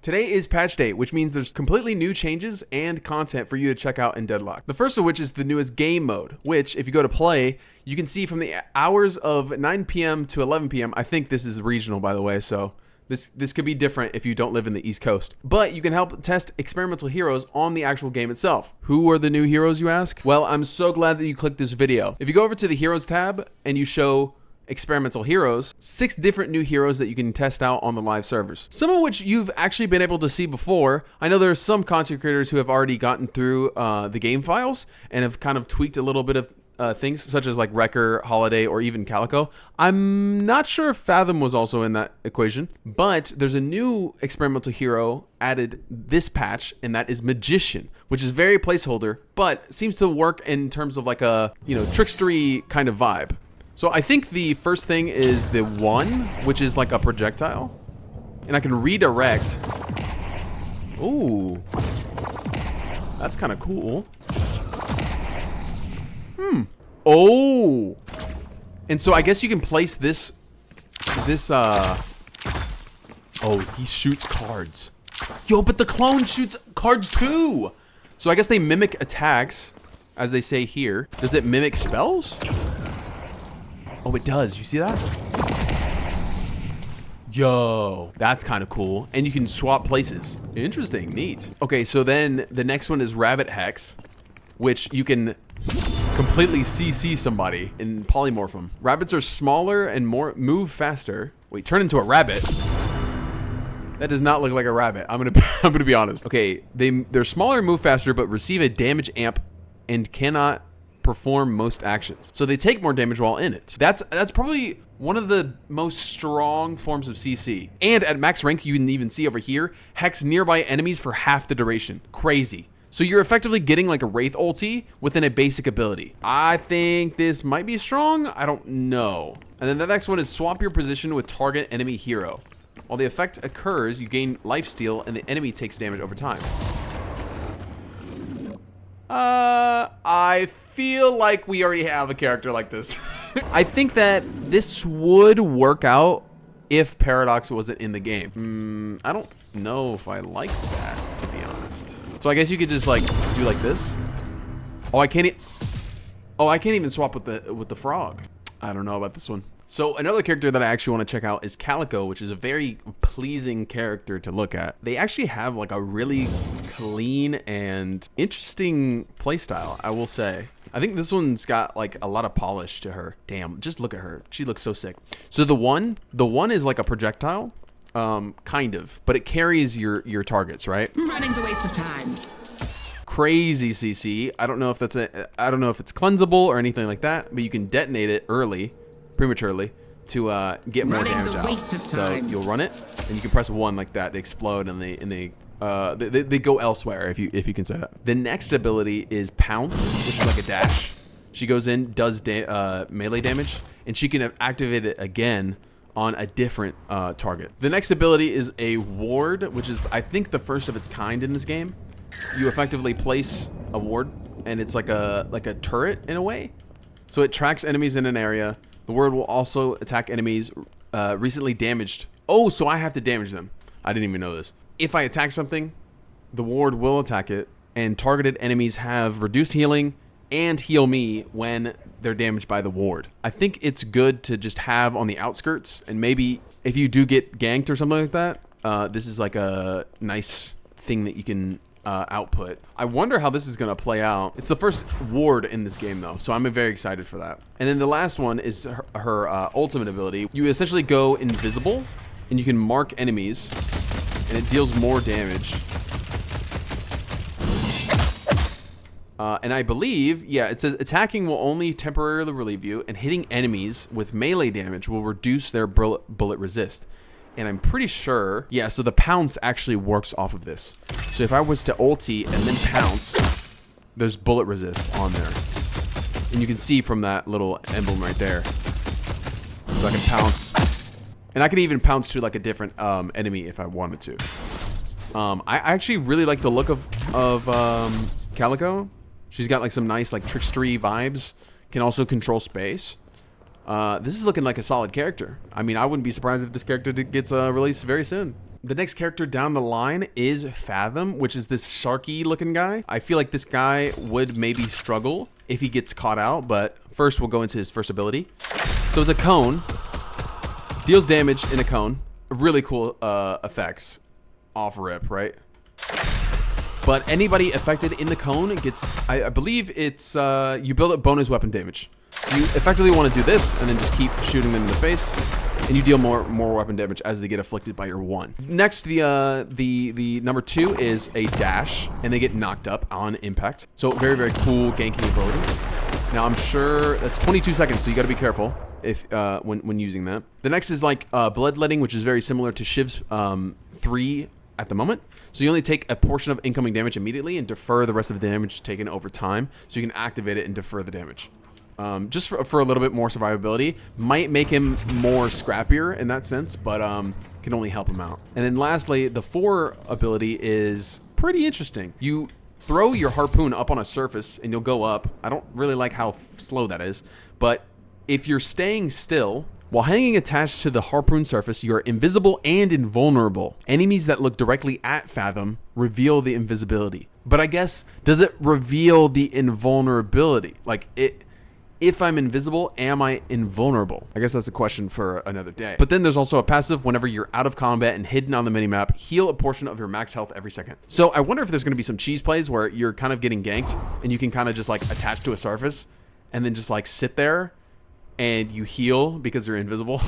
Today is patch day, which means there's completely new changes and content for you to check out in Deadlock. The first of which is the newest game mode, which if you go to play, you can see from the hours of 9 p.m. to 11 p.m. I think this is regional, by the way, so this could be different if you don't live in the East Coast. But you can help test experimental heroes on the actual game itself. Who are the new heroes, you ask? Well, I'm so glad that you clicked this video. If you go over to the Heroes tab and you show experimental heroes, 6 different new heroes that you can test out on the live servers, some of which you've actually been able to see before. I know there are some content creators who have already gotten through the game files and have kind of tweaked a little bit of things, such as like Wrecker, Holiday, or even Calico. I'm not sure if Fathom was also in that equation, but there's a new experimental hero added this patch, and that is Magician, which is very placeholder, but seems to work in terms of like a, trickstery kind of vibe. So I think the first thing is the one, which is like a projectile. And I can redirect. Ooh. That's kind of cool. Oh. And so I guess you can place this, oh, he shoots cards. Yo, but the clone shoots cards too. So I guess they mimic attacks, as they say here. Does it mimic spells? Oh, it does. You see that? Yo, that's kind of cool. And you can swap places. Interesting. Neat. Okay, so then the next one is Rabbit Hex, which you can completely CC somebody and polymorph them. Rabbits are smaller and move faster. Wait, turn into a rabbit. That does not look like a rabbit. I'm gonna be honest. Okay, they're smaller and move faster, but receive a damage amp and cannot perform most actions. So they take more damage while in it. That's probably one of the most strong forms of CC. And at max rank, you can even see over here, hex nearby enemies for half the duration. Crazy. So you're effectively getting like a Wraith ulti within a basic ability. I think this might be strong. I don't know. And then the next one is swap your position with target enemy hero. While the effect occurs, you gain lifesteal and the enemy takes damage over time. I feel like we already have a character like this. I think that this would work out if Paradox wasn't in the game. I don't know if I like that, to be honest. So I guess you could just like do like this. Oh, I can't even swap with the frog. I don't know about this one. So another character that I actually want to check out is Calico, which is a very pleasing character to look at. They actually have like a really clean and interesting playstyle, I will say. I think this one's got like a lot of polish to her. Damn, just look at her. She looks so sick. So the one is like a projectile, kind of, but it carries your targets, right? Running's a waste of time. Crazy CC. I don't know if it's cleansable or anything like that, but you can detonate it prematurely to get more damage out. So you'll run it, and you can press 1 like that to explode, and they go elsewhere, if you can say that. The next ability is Pounce, which is like a dash. She goes in, does melee damage, and she can activate it again on a different target. The next ability is a ward, which is I think the first of its kind in this game. You effectively place a ward, and it's like a turret in a way. So it tracks enemies in an area. The ward will also attack enemies recently damaged. Oh, so I have to damage them. I didn't even know this. If I attack something, the ward will attack it, and targeted enemies have reduced healing and heal me when they're damaged by the ward. I think it's good to just have on the outskirts, and maybe if you do get ganked or something like that, this is like a nice thing that you can output. I wonder how this is going to play out. It's the first ward in this game though, so I'm very excited for that. And then the last one is her ultimate ability. You essentially go invisible and you can mark enemies and it deals more damage. And I believe, yeah, it says attacking will only temporarily relieve you, and hitting enemies with melee damage will reduce their bullet resist. And I'm pretty sure, yeah, so the Pounce actually works off of this. So if I was to ulti and then Pounce, there's bullet resist on there. And you can see from that little emblem right there. So I can Pounce. And I can even Pounce to like a different enemy if I wanted to. I actually really like the look of Calico. She's got like some nice like trickstery vibes. Can also control space. This is looking like a solid character. I mean, I wouldn't be surprised if this character gets released very soon. The next character down the line is Fathom, which is this sharky looking guy. I feel like this guy would maybe struggle if he gets caught out, but first we'll go into his first ability. So it's a cone, deals damage in a cone. Really cool effects off rip, right? But anybody affected in the cone gets, I believe it's, you build up bonus weapon damage. So you effectively want to do this and then just keep shooting them in the face, and you deal more weapon damage as they get afflicted by your one. Next, the number 2 is a dash, and they get knocked up on impact. So very cool ganking ability. Now I'm sure that's 22 seconds, so you got to be careful if when using that. The next is like bloodletting, which is very similar to Shiv's 3 at the moment. So you only take a portion of incoming damage immediately and defer the rest of the damage taken over time, so you can activate it and defer the damage. Just for a little bit more survivability. Might make him more scrappier in that sense, but can only help him out. And then lastly, the 4 ability is pretty interesting. You throw your harpoon up on a surface and you'll go up. I don't really like how slow that is, but if you're staying still while hanging attached to the harpoon surface, you're invisible and invulnerable. Enemies that look directly at Fathom reveal the invisibility. But I guess, does it reveal the invulnerability? Like, if I'm invisible, am I invulnerable? I guess that's a question for another day. But then there's also a passive. Whenever you're out of combat and hidden on the minimap, heal a portion of your max health every second. So I wonder if there's going to be some cheese plays where you're kind of getting ganked and you can kind of just like attach to a surface and then just like sit there and you heal because you're invisible,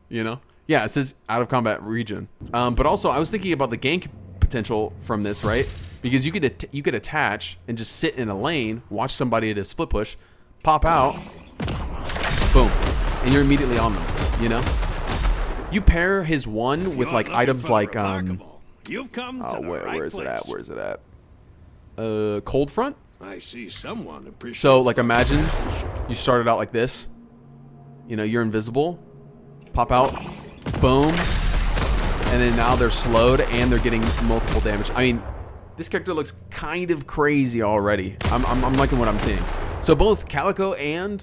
you know? Yeah, it says out of combat region. But also I was thinking about the gank potential from this, right? Because you could attach and just sit in a lane, watch somebody at a split push, pop out, boom, and you're immediately on them, you know? You pair his one with like items like You've come to the right where's it at? place. Where's it at? Cold front? I see someone appreciates. So like imagine you started out like this. You know, you're invisible, pop out, boom, and then now they're slowed and they're getting multiple damage. I mean, this character looks kind of crazy already. I'm liking what I'm seeing. So both Calico and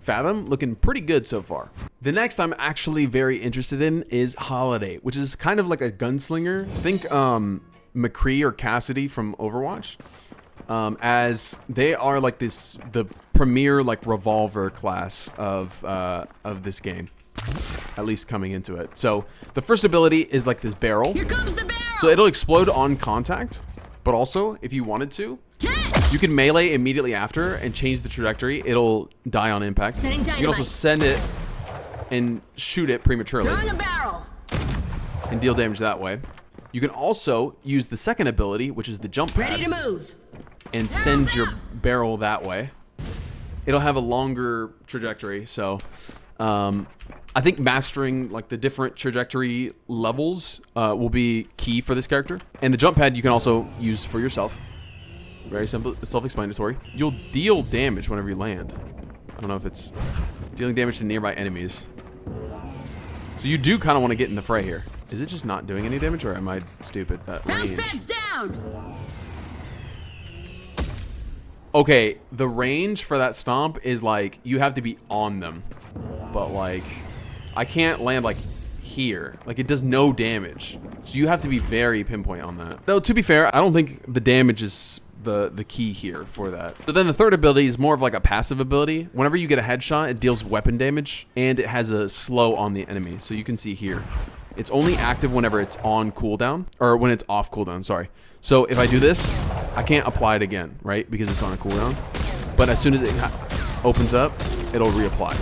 Fathom looking pretty good so far. The next I'm actually very interested in is Holiday, which is kind of like a gunslinger. Think McCree or Cassidy from Overwatch. As they are like the premier like revolver class of this game, at least coming into it. So the first ability is like this barrel. Here comes the barrel. So it'll explode on contact, but also if you wanted to, you can melee immediately after and change the trajectory. It'll die on impact. You can also send it and shoot it prematurely. Throwing a barrel. And deal damage that way. You can also use the second ability, which is the jump pad. Ready to move. And send your barrel that way. It'll have a longer trajectory, so I think mastering like the different trajectory levels will be key for this character. And the jump pad you can also use for yourself. Very simple, self-explanatory. You'll deal damage whenever you land. I don't know if it's dealing damage to nearby enemies. So you do kind of want to get in the fray here. Is it just not doing any damage, or am I stupid? That Bounce range. pads down. Okay, the range for that stomp is like you have to be on them, but like I can't land like here. Like it does no damage, so you have to be very pinpoint on that. Though to be fair, I don't think the damage is the key here for that. But then the third ability is more of like a passive ability. Whenever you get a headshot, it deals weapon damage and it has a slow on the enemy. So you can see here, it's only active whenever it's on cooldown, or when it's off cooldown, sorry. So if I do this, I can't apply it again, right? Because it's on a cooldown. But as soon as it opens up, it'll reapply.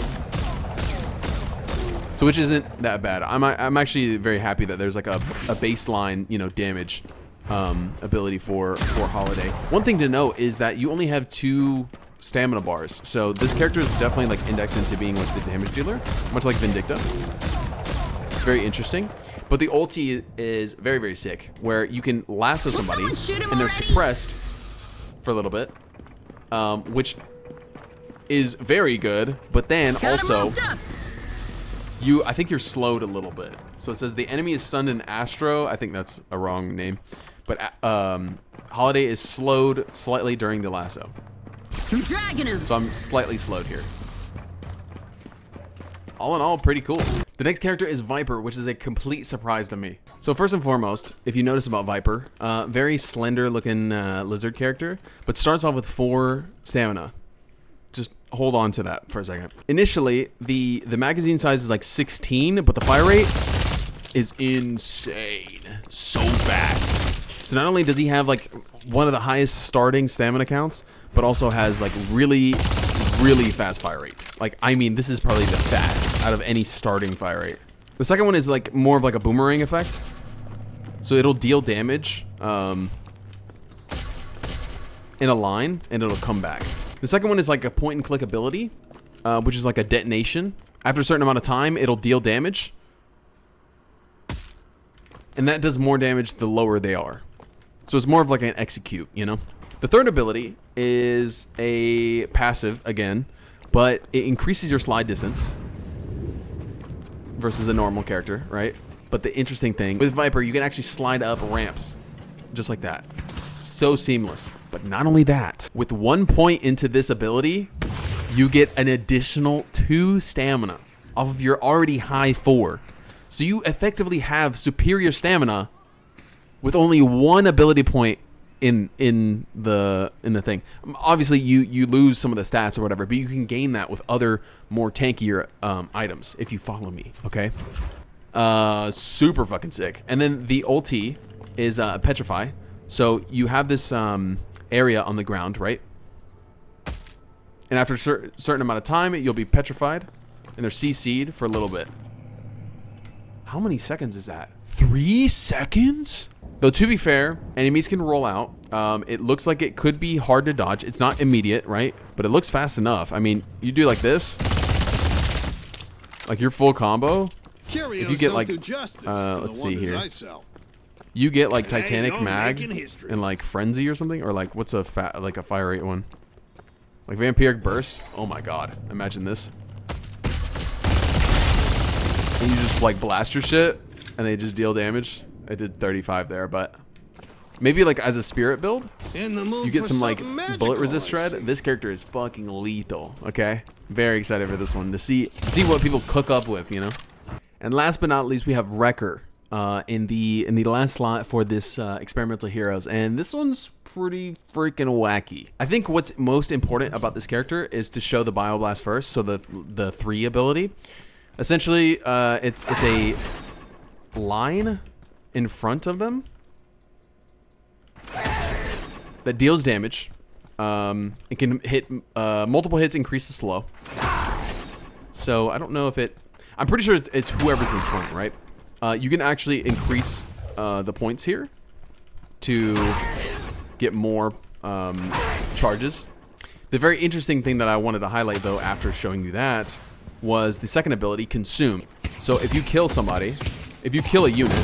So which isn't that bad. I'm actually very happy that there's like a baseline, you know, damage ability for Holiday. One thing to note is that you only have 2 stamina bars. So this character is definitely like indexed into being like the damage dealer, much like Vindicta. Very interesting. But the ulti is very, very sick, where you can lasso somebody and they're suppressed for a little bit, which is very good. But then also, I think you're slowed a little bit. So it says the enemy is stunned in Astro. I think that's a wrong name. But Holiday is slowed slightly during the lasso. I'm dragging him. So I'm slightly slowed here. all in all, pretty cool. The next character is Viper, which is a complete surprise to me. So first and foremost, if you notice about Viper, very slender looking lizard character, but starts off with 4 stamina. Just hold on to that for a second. Initially, the magazine size is like 16, but the fire rate is insane. So fast. So not only does he have like one of the highest starting stamina counts, but also has like really fast fire rate. Like, I mean, this is probably the fast out of any starting fire rate. The second one is like more of like a boomerang effect. So it'll deal damage in a line and it'll come back. The second one is like a point and click ability, which is like a detonation. After a certain amount of time, it'll deal damage. And that does more damage the lower they are. So it's more of like an execute, you know? The third ability is a passive, again, but it increases your slide distance versus a normal character, right? But the interesting thing, with Viper, you can actually slide up ramps, just like that. So seamless. But not only that, with 1 point into this ability, you get an additional 2 stamina off of your already high 4. So you effectively have superior stamina with only 1 ability point in the thing. Obviously, you lose some of the stats or whatever, but you can gain that with other more tankier items if you follow me. Okay, super fucking sick. And then the ulti is petrify. So you have this area on the ground, right? And after a certain amount of time, you'll be petrified, and they're CC'd for a little bit. How many seconds is that? 3 seconds? Though, to be fair, enemies can roll out. It looks like it could be hard to dodge. It's not immediate, right? But it looks fast enough. I mean, you do like this. Like your full combo. If you get like, let's see here. You get like Titanic Mag and like Frenzy or something. Or like, what's a fire rate one? Like Vampiric Burst. Oh my god. Imagine this. And you just like blast your shit and they just deal damage. I did 35 there, but maybe like as a spirit build, you get some like bullet resist shred. This character is fucking lethal. Okay, very excited for this one to see what people cook up with, you know. And last but not least, we have Wrecker in the last slot for this experimental heroes, and this one's pretty freaking wacky. I think what's most important about this character is to show the Bioblast first. So the 3 ability. Essentially, it's a line in front of them that deals damage. It can hit multiple hits, increase the slow. So I don't know if it. I'm pretty sure it's whoever's in front, right? You can actually increase the points here to get more charges. The very interesting thing that I wanted to highlight, though, after showing you that, was the second ability, Consume. So if you kill somebody, if you kill a unit,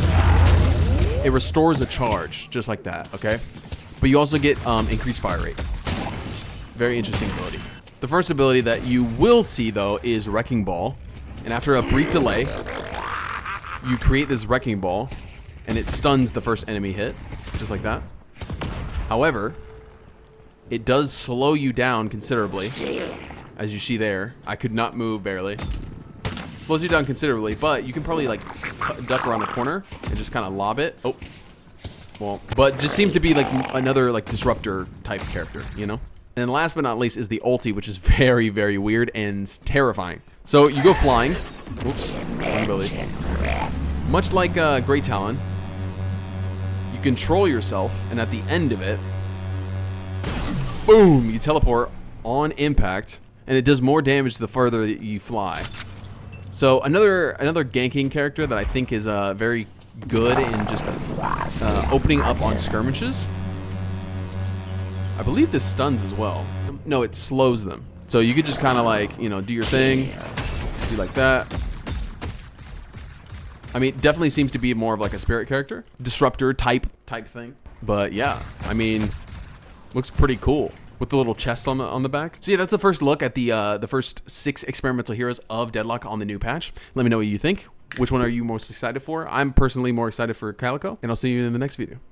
it restores a charge, just like that, okay? But you also get increased fire rate. Very interesting ability. The first ability that you will see, though, is Wrecking Ball. And after a brief delay, you create this Wrecking Ball, and it stuns the first enemy hit, just like that. However, it does slow you down considerably. As you see there, I could not move barely. Slows you down considerably, but you can probably like duck around a corner and just kind of lob it. Oh, well, but just seems to be like another like disruptor type character, you know? And last but not least is the ulti, which is very, very weird and terrifying. So you go flying. Oops, wrong ability. Much like Great Talon, you control yourself, and at the end of it, boom, you teleport on impact. And it does more damage the further that you fly. So another ganking character that I think is very good in just opening up on skirmishes. I believe this stuns as well. No, it slows them. So you could just kind of like, you know, do your thing, do like that. I mean, it definitely seems to be more of like a spirit character, disruptor type thing. But yeah, I mean, looks pretty cool. With the little chest on the back. So yeah, that's the first look at the first 6 experimental heroes of Deadlock on the new patch. Let me know what you think. Which one are you most excited for? I'm personally more excited for Calico, and I'll see you in the next video.